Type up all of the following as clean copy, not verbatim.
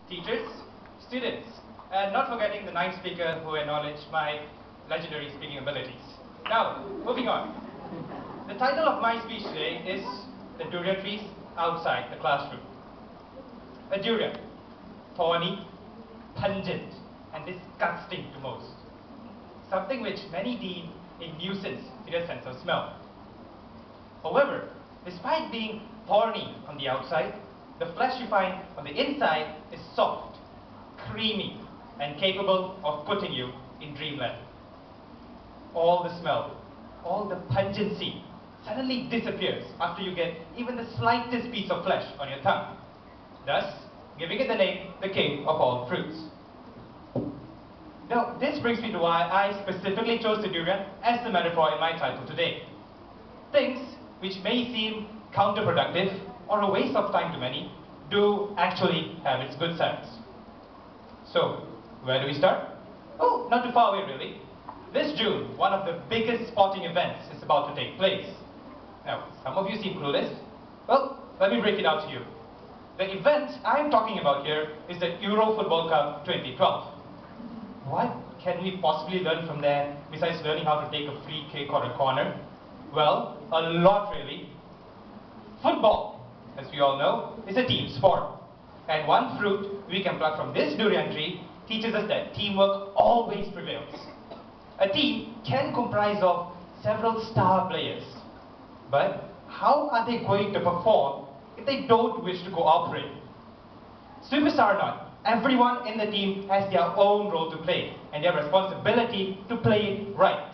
teachers, students, and not forgetting the ninth speaker who acknowledged my legendary speaking abilities. Now, moving on. The title of my speech today is The Durian Trees Outside the Classroom. A durian, thorny, pungent, and disgusting to most. Something which many deem a nuisance to their sense of smell. However, despite being thorny on the outside, the flesh you find on the inside is soft, creamy, and capable of putting you in dreamland. All the smell, all the pungency suddenly disappears after you get even the slightest piece of flesh on your tongue, thus giving it the name, the king of all fruits. Now, this brings me to why I specifically chose the durian as the metaphor in my title today. Things which may seem counterproductive or a waste of time to many do actually have its good sides. So, where do we start? Oh, not too far away really. This June, one of the biggest sporting events is about to take place. Now, some of you seem clueless. Well, let me break it out to you. The event I'm talking about here is the Euro Football Cup 2012. What can we possibly learn from there besides learning how to take a free kick or a corner? Well, a lot really. Football, as we all know, is a team sport. And one fruit we can pluck from this durian tree teaches us that teamwork always prevails. A team can comprise of several star players. But how are they going to perform if they don't wish to cooperate? Superstar or not, everyone in the team has their own role to play and their responsibility to play it right.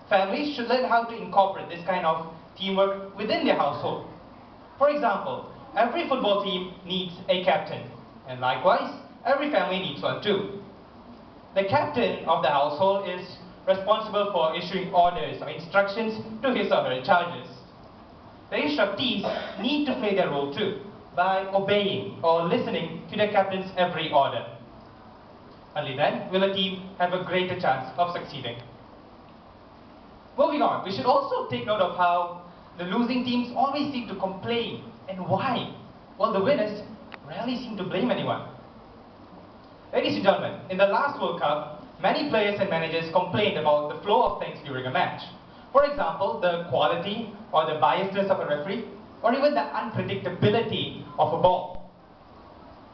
Families should learn how to incorporate this kind of teamwork within their household. For example, every football team needs a captain, and likewise, every family needs one too. The captain of the household is responsible for issuing orders or instructions to his or her charges. The instructees need to play their role too, by obeying or listening to the captain's every order. Only then will a team have a greater chance of succeeding. Moving on, we should also take note of how the losing teams always seem to complain. And why? Well, the winners rarely seem to blame anyone. Ladies and gentlemen, in the last World Cup, many players and managers complained about the flow of things during a match. For example, the quality or the biasness of a referee, or even the unpredictability of a ball.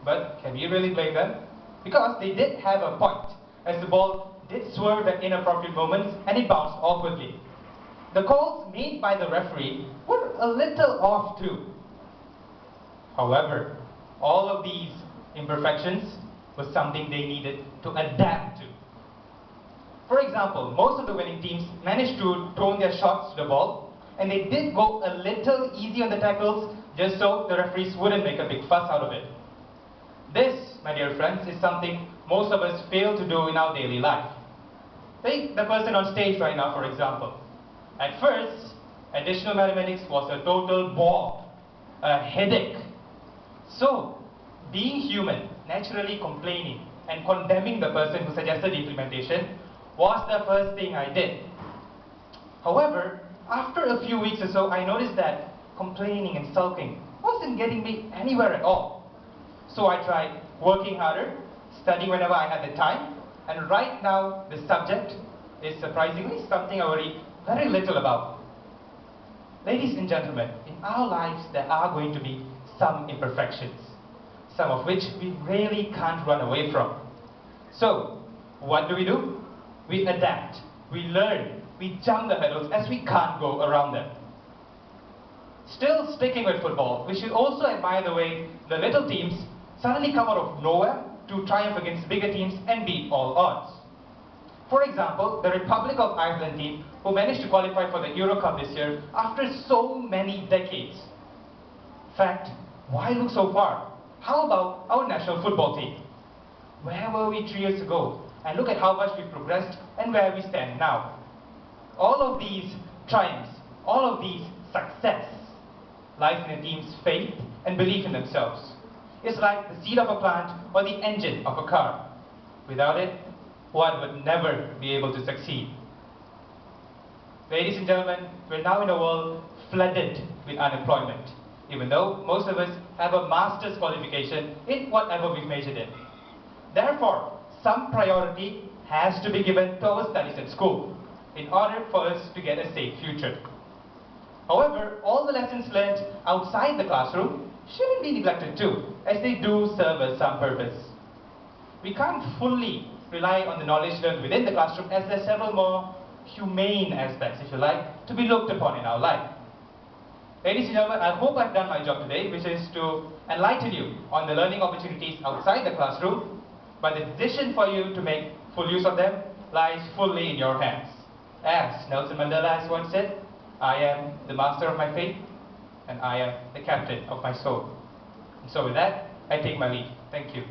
But can we really blame them? Because they did have a point, as the ball did swerve at inappropriate moments and it bounced awkwardly. The calls made by the referee were a little off too. However, all of these imperfections was something they needed to adapt to. For example, most of the winning teams managed to tone their shots to the ball, and they did go a little easy on the tackles just so the referees wouldn't make a big fuss out of it. This, my dear friends, is something most of us fail to do in our daily life. Take the person on stage right now, for example. At first, additional mathematics was a total bore, a headache. So, being human, naturally complaining and condemning the person who suggested the implementation was the first thing I did. However, after a few weeks or so, I noticed that complaining and sulking wasn't getting me anywhere at all. So I tried working harder, studying whenever I had the time, and right now the subject is surprisingly something I worry very little about. Ladies and gentlemen, in our lives there are going to be some imperfections, some of which we really can't run away from. So, what do? We adapt, we learn, we jump the hurdles as we can't go around them. Still sticking with football, we should also admire the way the little teams suddenly come out of nowhere to triumph against bigger teams and beat all odds. For example, the Republic of Ireland team who managed to qualify for the Euro Cup this year after so many decades. In fact, why look so far? How about our national football team? Where were we 3 years ago? And look at how much we've progressed and where we stand now. All of these triumphs, all of these success lies in a team's faith and belief in themselves. It's like the seed of a plant or the engine of a car. Without it, one would never be able to succeed. Ladies and gentlemen, we're now in a world flooded with unemployment. even though most of us have a master's qualification in whatever we've majored in. Therefore, some priority has to be given to our studies at school in order for us to get a safe future. However, all the lessons learned outside the classroom shouldn't be neglected too, as they do serve us some purpose. We can't fully rely on the knowledge learned within the classroom, as there are several more humane aspects, if you like, to be looked upon in our life. Ladies and gentlemen, I hope I've done my job today, which is to enlighten you on the learning opportunities outside the classroom, but the decision for you to make full use of them lies fully in your hands. As Nelson Mandela has once said, I am the master of my fate, and I am the captain of my soul. And so with that, I take my leave. Thank you.